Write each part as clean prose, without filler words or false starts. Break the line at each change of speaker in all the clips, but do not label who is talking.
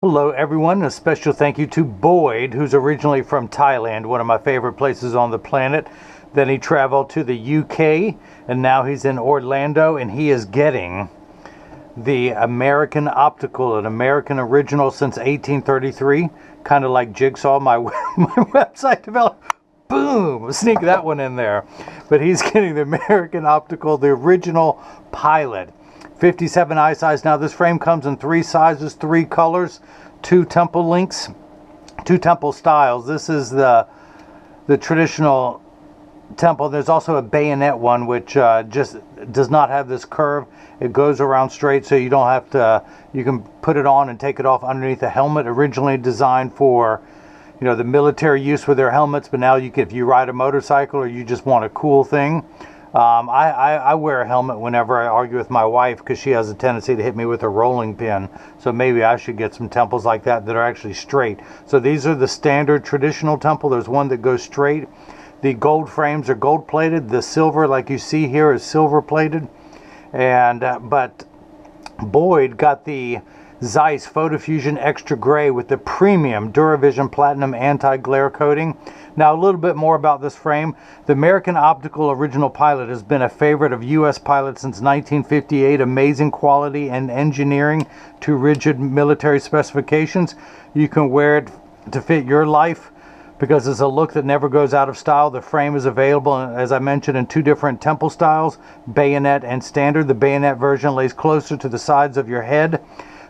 Hello everyone, a special thank you to Boyd, who's originally from Thailand, one of my favorite places on the planet. Then he traveled to the UK and now he's in Orlando and he is getting the American Optical, an American original since 1833, kind of like Jigsaw, my website developer. Boom! Sneak that one in there. But he's getting the American Optical, the original Pilot. 57 eye size. Now this frame comes in 3 sizes, 3 colors, 2 temple links, 2 temple styles. This is the traditional temple. There's also a bayonet one which just does not have this curve. It goes around straight, so you don't have to, you can put it on and take it off underneath the helmet. Originally designed for, you know, the military use with their helmets, but now you can, if you ride a motorcycle or you just want a cool thing. I wear a helmet whenever I argue with my wife because she has a tendency to hit me with a rolling pin. So maybe I should get some temples like that that are actually straight. So these are the standard traditional temple. There's one that goes straight. The gold frames are gold plated. The silver, like you see here, is silver plated. And but Boyd got the Zeiss Photofusion Extra Grey with the premium Duravision Platinum Anti-Glare coating. Now a little bit more about this frame. The American Optical Original Pilot has been a favorite of U.S. pilots since 1958. Amazing quality and engineering to rigid military specifications. You can wear it to fit your life because it's a look that never goes out of style. The frame is available, as I mentioned, in 2 different temple styles, bayonet and standard. The bayonet version lays closer to the sides of your head,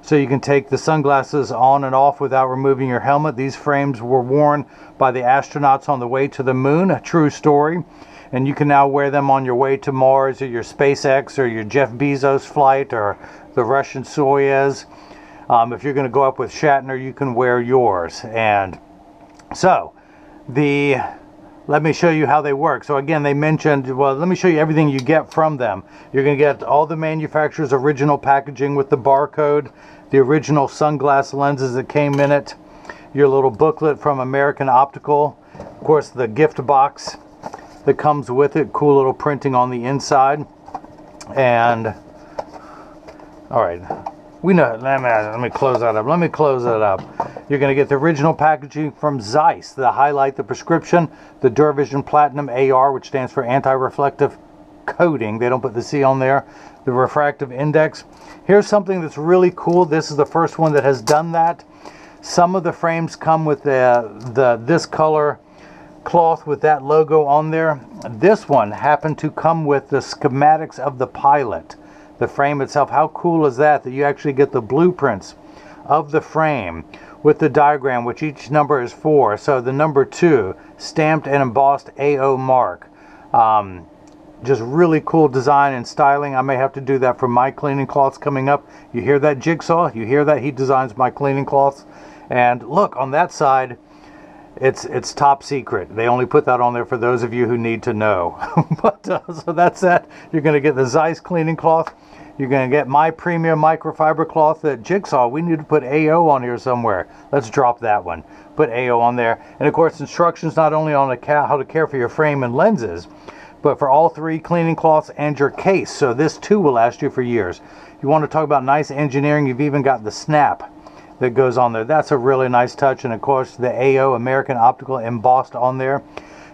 so you can take the sunglasses on and off without removing your helmet. These frames were worn by the astronauts on the way to the moon, a true story. And you can now wear them on your way to Mars or your SpaceX or your Jeff Bezos flight or the Russian Soyuz. If you're going to go up with Shatner, you can wear yours. And so, let me show you how they work. So again, they mentioned, well, let me show you everything you get from them. You're going to get all the manufacturer's original packaging with the barcode, the original sunglass lenses that came in it, your little booklet from American Optical, of course the gift box that comes with it, cool little printing on the inside. And all right, we know, let me close that up. Let me close that up. You're going to get the original packaging from Zeiss, the highlight, the prescription, the Duravision Platinum AR, which stands for anti-reflective coating. They don't put the C on there. The refractive index. Here's something that's really cool. This is the first one that has done that. Some of the frames come with this color cloth with that logo on there. This one happened to come with the schematics of the Pilot. The frame itself. How cool is that? That you actually get the blueprints of the frame with the diagram, which each number is 4. So the number 2, stamped and embossed AO mark. Just really cool design and styling. I may have to do that for my cleaning cloths coming up. You hear that, Jigsaw? You hear that? He designs my cleaning cloths. And look, on that side, it's top secret. They only put that on there for those of you who need to know. But so that's that. You're going to get the Zeiss cleaning cloth. You're going to get my premium microfiber cloth that Jigsaw. We need to put AO on here somewhere. Let's drop that one. Put AO on there. And of course, instructions not only on how to care for your frame and lenses, but for all 3 cleaning cloths and your case. So this too will last you for years. You want to talk about nice engineering? You've even got the snap that goes on there. That's a really nice touch. And of course, the AO, American Optical, embossed on there.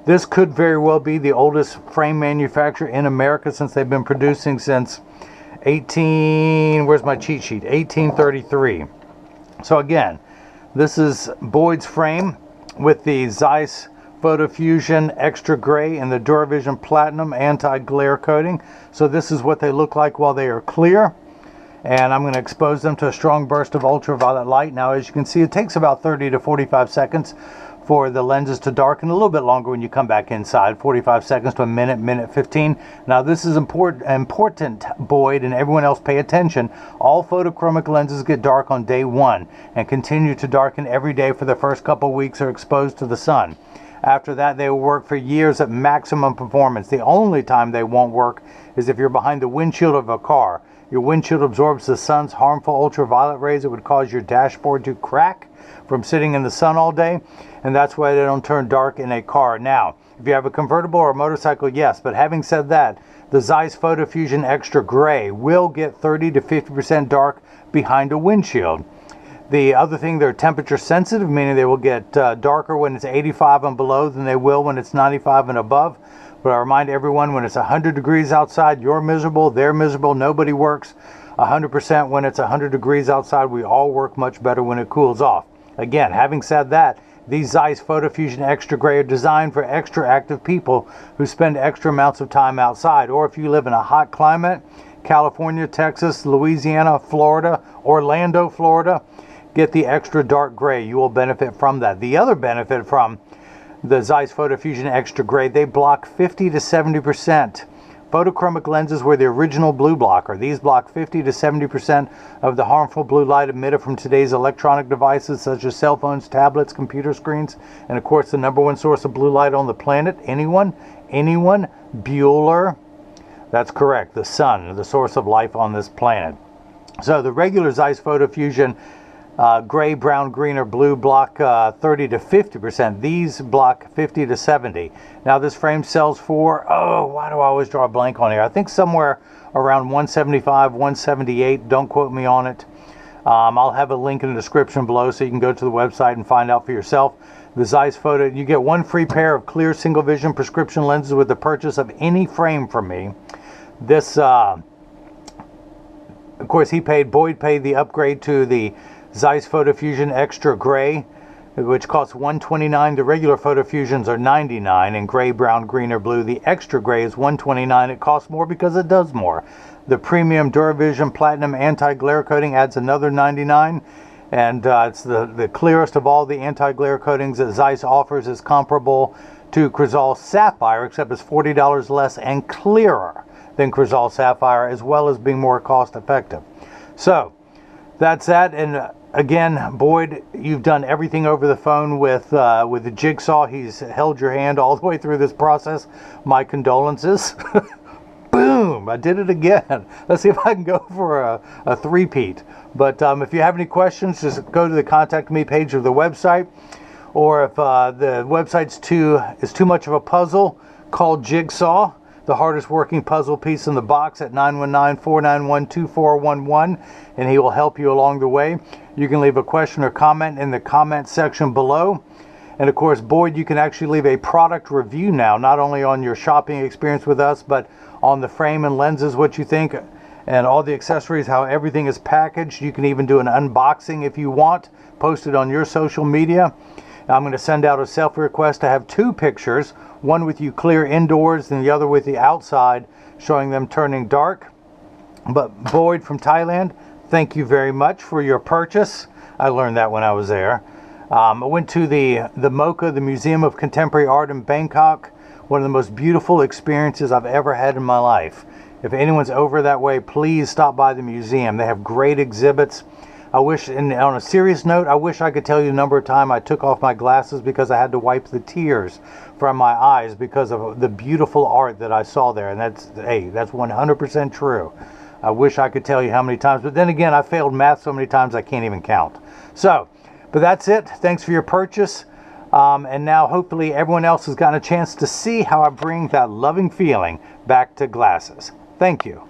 This could very well be the oldest frame manufacturer in America since they've been producing since where's my cheat sheet? 1833. So again, this is Boyd's frame with the Zeiss Photofusion Extra Grey and the Duravision Platinum Anti-Glare coating. So this is what they look like while they are clear. And I'm going to expose them to a strong burst of ultraviolet light. Now, as you can see, it takes about 30 to 45 seconds for the lenses to darken, a little bit longer when you come back inside, 45 seconds to a minute 15. Now this is important, Boyd and everyone else pay attention. All photochromic lenses get dark on day 1 and continue to darken every day for the first couple weeks are exposed to the sun. After that, they will work for years at maximum performance. The only time they won't work is if you're behind the windshield of a car. Your windshield absorbs the sun's harmful ultraviolet rays. It would cause your dashboard to crack from sitting in the sun all day, and that's why they don't turn dark in a car. Now, if you have a convertible or a motorcycle, yes, but having said that, the Zeiss Photofusion Extra Grey will get 30 to 50% dark behind a windshield. The other thing, they're temperature sensitive, meaning they will get darker when it's 85 and below than they will when it's 95 and above. But I remind everyone, when it's 100 degrees outside, you're miserable, they're miserable, nobody works 100% when it's 100 degrees outside. We all work much better when it cools off. Again, having said that, these Zeiss Photofusion Extra Grey are designed for extra active people who spend extra amounts of time outside. Or if you live in a hot climate, California, Texas, Louisiana, Florida, Orlando, Florida, get the extra dark gray. You will benefit from that. The other benefit from the Zeiss Photofusion Extra Grey, they block 50 to 70%. Photochromic lenses were the original blue blocker. These block 50 to 70% of the harmful blue light emitted from today's electronic devices such as cell phones, tablets, computer screens, and of course the number one source of blue light on the planet. Anyone? Bueller? That's correct. The sun, the source of life on this planet. So the regular Zeiss Photofusion gray, brown, green, or blue block 30 to 50%. These block 50 to 70. Now this frame sells for, why do I always draw a blank on here? I think somewhere around 175, 178. Don't quote me on it. I'll have a link in the description below so you can go to the website and find out for yourself. The Zeiss Photo, you get one free pair of clear single vision prescription lenses with the purchase of any frame from me. This, of course, Boyd paid the upgrade to the Zeiss Photofusion Extra Grey, which costs $129. The regular Photofusions are $99 in gray, brown, green, or blue. The Extra Grey is $129. It costs more because it does more. The premium Duravision Platinum Anti-Glare coating adds another $99, and it's the clearest of all the anti-glare coatings that Zeiss offers. Is comparable to Crizal Sapphire, except it's $40 less and clearer than Crizal Sapphire, as well as being more cost effective. So that's that. And again, Boyd, you've done everything over the phone with the Jigsaw. He's held your hand all the way through this process. My condolences. Boom! I did it again. Let's see if I can go for a three-peat. But if you have any questions, just go to the Contact Me page of the website. Or if the website's is too much of a puzzle, call Jigsaw, the hardest working puzzle piece in the box, at 919-491-2411, and he will help you along the way. You can leave a question or comment in the comment section below. And of course, Boyd, you can actually leave a product review now, not only on your shopping experience with us, but on the frame and lenses, what you think, and all the accessories, how everything is packaged. You can even do an unboxing if you want, post it on your social media. I'm going to send out a selfie request to have two pictures, one with you clear indoors and the other with the outside, showing them turning dark. But Boyd from Thailand, thank you very much for your purchase. I learned that when I was there. I went to the MOCA, the Museum of Contemporary Art in Bangkok. One of the most beautiful experiences I've ever had in my life. If anyone's over that way, please stop by the museum. They have great exhibits. I wish, and on a serious note, I wish I could tell you the number of times I took off my glasses because I had to wipe the tears from my eyes because of the beautiful art that I saw there. And that's 100% true. I wish I could tell you how many times, but then again, I failed math so many times I can't even count. So, but that's it. Thanks for your purchase. And now hopefully everyone else has gotten a chance to see how I bring that loving feeling back to glasses. Thank you.